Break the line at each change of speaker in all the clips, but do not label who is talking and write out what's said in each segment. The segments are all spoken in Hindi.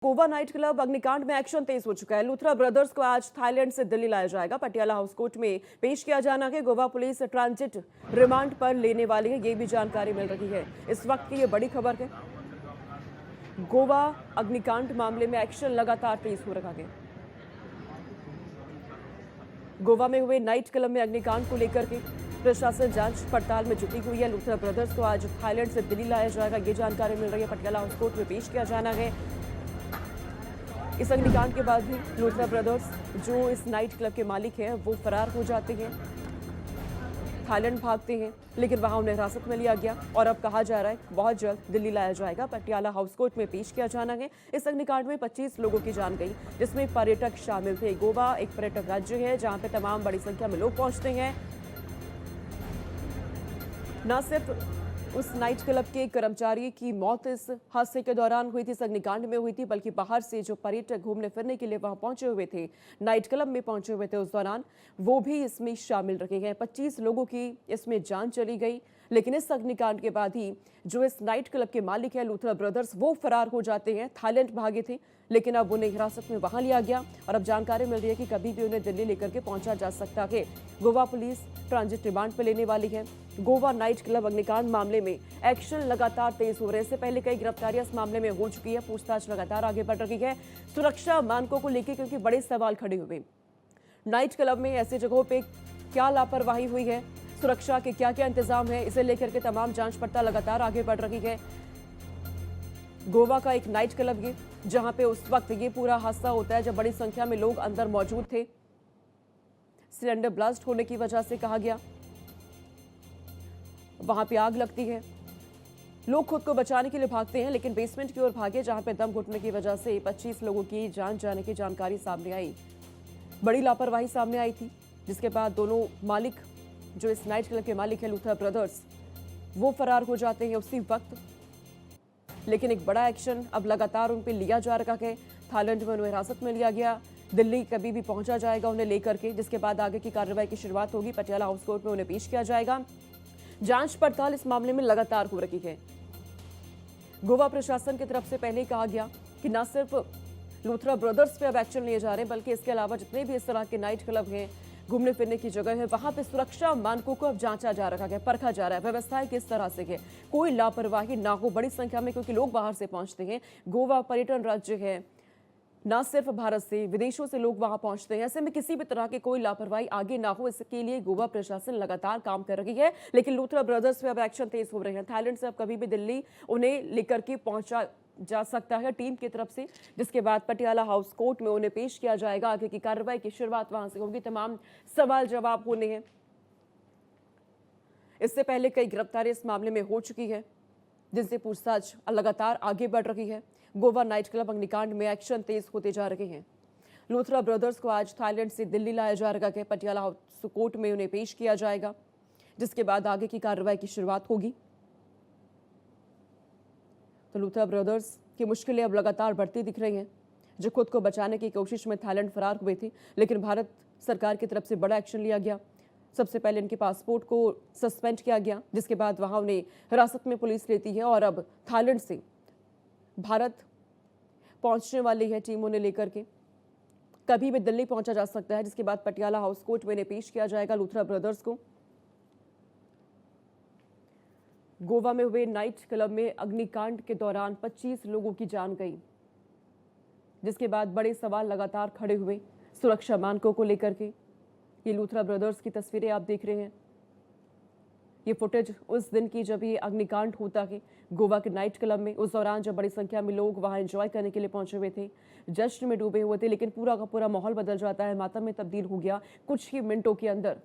गोवा नाइट क्लब अग्निकांड में एक्शन तेज हो चुका है। लूथरा ब्रदर्स को आज थाईलैंड से दिल्ली लाया जाएगा। पटियाला हाउस कोर्ट में पेश किया जाना है। गोवा पुलिस ट्रांजिट रिमांड पर लेने वाली है, ये भी जानकारी मिल रही है। इस वक्त की ये बड़ी खबर है। गोवा अग्निकांड मामले में एक्शन लगातार तेज हो रहा है। गोवा में हुए नाइट क्लब में अग्निकांड को लेकर के प्रशासन जांच पड़ताल में जुटी हुई है। लूथरा ब्रदर्स को आज थाईलैंड से दिल्ली लाया जाएगा, ये जानकारी मिल रही है। पटियाला हाउस कोर्ट में पेश किया जाना है। इस अग्निकांड के बाद भी लूथरा ब्रदर्स जो इस नाइट क्लब के मालिक हैं वो फरार हो जाते हैं, थाईलैंड भागते हैं, लेकिन वहां उन्हें हिरासत में लिया गया और अब कहा जा रहा है बहुत जल्द दिल्ली लाया जाएगा। पटियाला हाउस कोर्ट में पेश किया जाना है। इस अग्निकांड में 25 लोगों की जान गई, जिसमें पर्यटक शामिल थे। गोवा एक पर्यटक राज्य है जहां पे तमाम बड़ी संख्या में लोग पहुंचते हैं। न सिर्फ उस नाइट क्लब के कर्मचारी की मौत इस हादसे के दौरान हुई थी, इस अग्निकांड में हुई थी, बल्कि बाहर से जो पर्यटक घूमने फिरने के लिए वहां पहुंचे हुए थे, नाइट क्लब में पहुंचे हुए थे, उस दौरान वो भी इसमें शामिल रखे गए। 25 लोगों की इसमें जान चली गई। लेकिन इस अग्निकांड के बाद ही जो इस नाइट क्लब के मालिक है लूथरा ब्रदर्स, वो फरार हो जाते हैं। थाईलैंड भागे थे, लेकिन अब उन्हें हिरासत में वहां लिया गया और अब जानकारी मिल रही है कि कभी भी उन्हें दिल्ली लेकर के पहुंचा जा सकता है। गोवा पुलिस ट्रांजिट रिमांड पर लेने वाली है। गोवा नाइट क्लब अग्निकांड मामले में एक्शन लगातार तेज हो रहे हैं। इससे पहले कई गिरफ्तारियां इस मामले में हो चुकी है। पूछताछ लगातार आगे बढ़ रही है। सुरक्षा मानकों को लेकर क्योंकि बड़े सवाल खड़े हुए, नाइट क्लब में ऐसी जगहों पे क्या लापरवाही हुई है, सुरक्षा के क्या क्या इंतजाम है, इसे लेकर के तमाम जांच पड़ताल लगातार आगे बढ़ रही है। गोवा का एक नाइट क्लब ये, जहां पे उस वक्त ये पूरा हादसा होता है जब बड़ी संख्या में लोग अंदर मौजूद थे। सिलेंडर ब्लास्ट होने की वजह से कहा गया, वहां पे आग लगती है। लोग खुद को बचाने के लिए भागते हैं, लेकिन बेसमेंट की ओर भागे, जहां पे दम घुटने की वजह से 25 लोगों की जान जाने की जानकारी सामने आई। बड़ी लापरवाही सामने आई थी, जिसके बाद दोनों मालिक, जो इस नाइट क्लब के मालिक है लूथरा ब्रदर्स, वो फरार हो जाते हैं उसी वक्त। लेकिन एक बड़ा एक्शन अब लगातार उन पर लिया जा रहा है। थाईलैंड में उन्हें हिरासत में लिया गया, दिल्ली कभी भी पहुंचा जाएगा उन्हें लेकर के, जिसके बाद आगे की कार्रवाई की शुरुआत होगी। पटियाला हाउस कोर्ट में उन्हें पेश किया जाएगा। जांच पड़ताल इस मामले में लगातार हो रही है। गोवा प्रशासन की तरफ से पहले ही कहा गया कि न सिर्फ लूथरा ब्रदर्स पे अब एक्शन लिए जा रहे हैं, बल्कि इसके अलावा जितने भी इस तरह के नाइट क्लब हैं, घूमने फिरने की जगह है, वहां पे सुरक्षा मानकों को अब जांचा जा रहा है, परखा जा रहा है, व्यवस्थाएं किस तरह से है, कोई लापरवाही ना हो बड़ी संख्या में, क्योंकि लोग बाहर से पहुंचते हैं। गोवा पर्यटन राज्य है, ना सिर्फ भारत से, विदेशों से लोग वहां पहुंचते हैं। ऐसे में किसी भी तरह की कोई लापरवाही आगे ना हो, इसके लिए गोवा प्रशासन लगातार काम कर रही है। लेकिन लूथरा ब्रदर्स पे अब एक्शन तेज हो रहे हैं। थाईलैंड से अब कभी भी दिल्ली उन्हें लेकर के पहुंचा जा सकता है टीम की तरफ से, जिसके बाद पटियाला हाउस कोर्ट में उन्हें पेश किया जाएगा। आगे की कार्रवाई की शुरुआत वहां से होगी। तमाम सवाल जवाब होने हैं। इससे पहले कई गिरफ्तारी इस मामले में हो चुकी है, जिनसे पूछताछ लगातार आगे बढ़ रही है। गोवा नाइट क्लब अग्निकांड में एक्शन तेज होते जा रहे हैं। लूथरा ब्रदर्स को आज थाईलैंड से दिल्ली लाया जा रहा है। पटियाला हाउस कोर्ट में उन्हें पेश किया जाएगा, जिसके बाद आगे की कार्रवाई की शुरुआत होगी। तो लूथरा ब्रदर्स की मुश्किलें अब लगातार बढ़ती दिख रही हैं, जो खुद को बचाने की कोशिश में थाईलैंड फरार हुए थे, लेकिन भारत सरकार की तरफ से बड़ा एक्शन लिया गया। सबसे पहले इनके पासपोर्ट को सस्पेंड किया गया, जिसके बाद वहां उन्हें हिरासत में पुलिस लेती है और अब थाईलैंड से भारत पहुंचने वाली है टीम उन्हें लेकर के। कभी भी दिल्ली पहुंचा जा सकता है, जिसके बाद पटियाला हाउस कोर्ट में इन्हें पेश किया जाएगा लूथरा ब्रदर्स को। गोवा में हुए नाइट क्लब में अग्निकांड के दौरान 25 लोगों की जान गई, जिसके बाद बड़े सवाल लगातार खड़े हुए सुरक्षा मानकों को लेकर के। ये लूथरा ब्रदर्स की तस्वीरें आप देख रहे हैं। ये फुटेज उस दिन की जब ये अग्निकांड होता है गोवा के नाइट क्लब में। उस दौरान जब बड़ी संख्या में लोग वहां एंजॉय करने के लिए पहुंचे हुए थे, जश्न में डूबे हुए थे, लेकिन पूरा का पूरा माहौल बदल जाता है, मातम में तब्दील हो गया। कुछ ही मिनटों के अंदर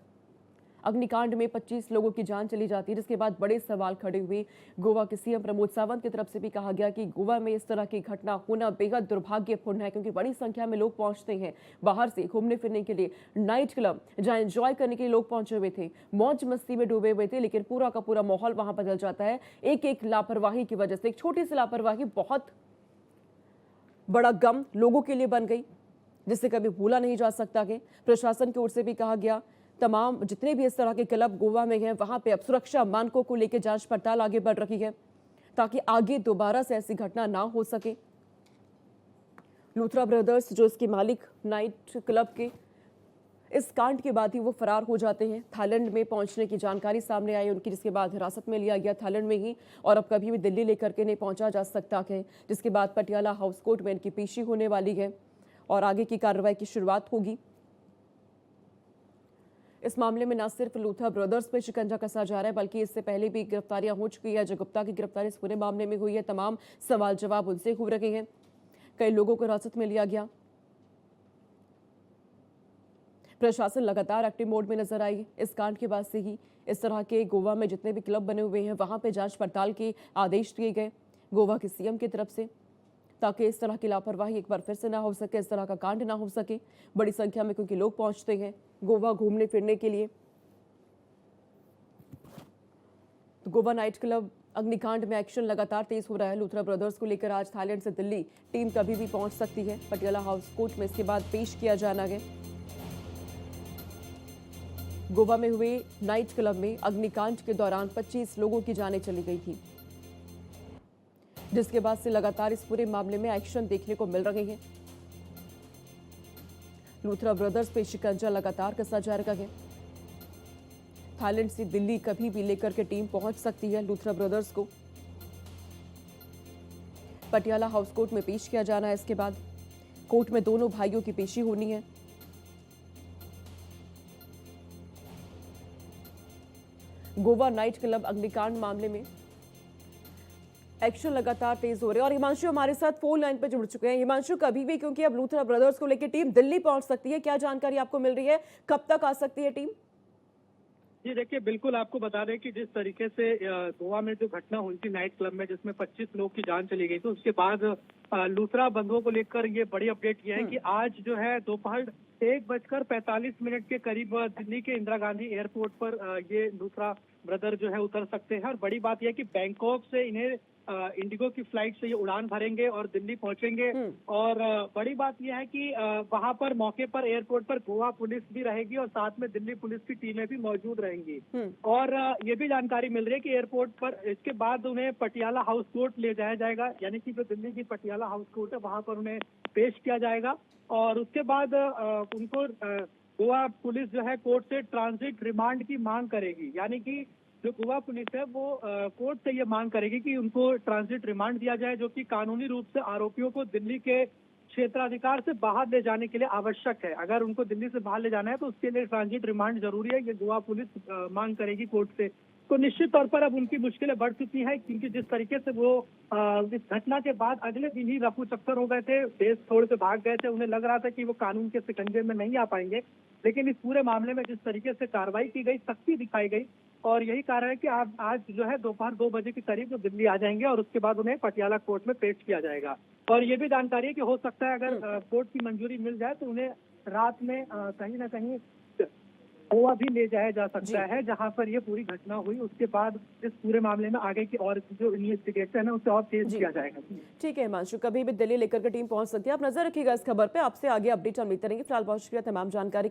अग्निकांड में 25 लोगों की जान चली जाती है, जिसके बाद बड़े सवाल खड़े हुए। गोवा के सीएम प्रमोद सावंत की तरफ से भी कहा गया कि गोवा में इस तरह की घटना होना बेहद दुर्भाग्यपूर्ण है, क्योंकि बड़ी संख्या में लोग पहुंचते हैं बाहर से घूमने फिरने के लिए। नाइट क्लब जहां एंजॉय करने के लिए लोग पहुंचे हुए थे, मौज मस्ती में डूबे हुए थे, लेकिन पूरा का पूरा माहौल वहां बदल जाता है एक एक लापरवाही की वजह से। एक छोटी सी लापरवाही बहुत बड़ा गम लोगों के लिए बन गई, जिसे कभी भूला नहीं जा सकता है। प्रशासन की ओर से भी कहा गया, तमाम जितने भी इस तरह के क्लब गोवा में हैं, वहां पे अब सुरक्षा मानकों को लेकर जांच पड़ताल आगे बढ़ रही है, ताकि आगे दोबारा से ऐसी घटना ना हो सके। लूथरा ब्रदर्स जो इसके मालिक नाइट क्लब के, इस कांड के बाद ही वो फरार हो जाते हैं। थाईलैंड में पहुंचने की जानकारी सामने आई उनकी, जिसके बाद हिरासत में लिया गया थाईलैंड में ही, और अब कभी भी दिल्ली लेकर के नहीं पहुंचा जा सकता है, जिसके बाद पटियाला हाउस कोर्ट में इनकी पेशी होने वाली है और आगे की कार्रवाई की शुरुआत होगी। इस मामले में न सिर्फ लूथरा ब्रदर्स पे शिकंजा कसा जा रहा है, बल्कि इससे पहले भी गिरफ्तारियां हो चुकी है। अजय गुप्ता की गिरफ्तारी इस पूरे मामले में हुई है। तमाम सवाल जवाब उनसे हो रहे हैं। कई लोगों को हिरासत में लिया गया। प्रशासन लगातार एक्टिव मोड में नजर आई। इस कांड के बाद से ही इस तरह के गोवा में जितने भी क्लब बने हुए हैं वहां पे जांच पड़ताल के आदेश दिए गए गोवा के सीएम की तरफ से, ताकि इस तरह की लापरवाही एक बार फिर से ना हो सके, इस तरह का कांड ना हो सके। बड़ी संख्या में क्योंकि लोग पहुंचते हैं गोवा घूमने फिरने के लिए। तो गोवा नाइट क्लब अग्निकांड में एक्शन लगातार तेज हो रहा है। लूथरा ब्रदर्स को लेकर आज थाईलैंड से दिल्ली टीम कभी भी पहुंच सकती है। पटियाला हाउस कोर्ट में इसके बाद पेश किया जाना है। गोवा में हुए नाइट क्लब में अग्निकांड के दौरान 25 लोगों की जानें चली गई थी, जिसके बाद से लगातार इस पूरे मामले में एक्शन देखने को मिल रहे हैं। लूथरा ब्रदर्स पे शिकंजा लगातार कसा जा रहा है। थाईलैंड से दिल्ली कभी भी लेकर के टीम पहुंच सकती है। लूथरा ब्रदर्स को पटियाला हाउस कोर्ट में पेश किया जाना है। इसके बाद कोर्ट में दोनों भाइयों की पेशी होनी है। गोवा नाइट क्लब अग्निकांड मामले में एक्शन लगातार तेज हो रहे हैं और हिमांशु हमारे साथ फोन लाइन पर जुड़ चुके हैं। हिमांशु, कभी भी क्योंकि अब लूथरा ब्रदर्स को लेकर टीम दिल्ली पहुंच सकती है, क्या जानकारी आपको मिल रही है, कब तक आ सकती है टीम?
जी देखिए, बिल्कुल आपको बता दें कि जिस तरीके से गोवा में जो घटना हुई थी नाइट क्लब में, जिसमें 25 लोग की जान चली गई थी, उसके बाद लूथरा बंधुओं को लेकर ये बड़ी अपडेट किया है कि आज जो है दोपहर 1:45 के करीब दिल्ली के इंदिरा गांधी एयरपोर्ट पर ये लूथरा ब्रदर जो है उतर सकते हैं। और बड़ी बात यह है कि बैंकॉक से इन्हें इंडिगो की फ्लाइट से ये उड़ान भरेंगे और दिल्ली पहुंचेंगे। और बड़ी बात यह है कि वहां पर मौके पर एयरपोर्ट पर गोवा पुलिस भी रहेगी और साथ में दिल्ली पुलिस की टीमें भी मौजूद रहेंगी। और ये भी जानकारी मिल रही है कि एयरपोर्ट पर इसके बाद उन्हें पटियाला हाउस कोर्ट ले जाया जाएगा, यानी कि जो दिल्ली की पटियाला हाउस कोर्ट है वहां पर उन्हें पेश किया जाएगा। और उसके बाद उनको गोवा पुलिस जो है कोर्ट से ट्रांजिट रिमांड की मांग करेगी, यानी कि जो गोवा पुलिस है वो कोर्ट से ये मांग करेगी कि उनको ट्रांजिट रिमांड दिया जाए, जो कि कानूनी रूप से आरोपियों को दिल्ली के क्षेत्राधिकार से बाहर ले जाने के लिए आवश्यक है। अगर उनको दिल्ली से बाहर ले जाना है तो उसके लिए ट्रांजिट रिमांड जरूरी है, ये गोवा पुलिस मांग करेगी कोर्ट से। तो निश्चित तौर पर अब उनकी मुश्किलें बढ़ चुकी हैं, क्योंकि जिस तरीके से वो इस घटना के बाद अगले दिन ही रफू चक्कर हो गए थे, देश छोड़ के भाग गए थे। उन्हें लग रहा था कि वो कानून के शिकंजे में नहीं आ पाएंगे, लेकिन इस पूरे मामले में जिस तरीके से कार्रवाई की गई, सख्ती दिखाई गई, और यही कारण है कि आज जो है दोपहर 2 बजे के करीब वो दिल्ली आ जाएंगे और उसके बाद उन्हें पटियाला कोर्ट में पेश किया जाएगा। और ये भी जानकारी है कि हो सकता है अगर कोर्ट की मंजूरी मिल जाए तो उन्हें रात में कहीं ना कहीं गोवा भी ले जाया जा सकता है, जहां पर ये पूरी घटना हुई। उसके बाद इस पूरे मामले में आगे की और जो इन्वेस्टिगेशन है उसे और तेज किया जाएगा।
ठीक है हिमांशु, कभी भी दिल्ली लेकर के टीम पहुंच सकती है। आप नजर रखिएगा इस खबर पे, आपसे आगे अपडेट हम लेते रहेंगे। फिलहाल बहुत शुक्रिया तमाम जानकारी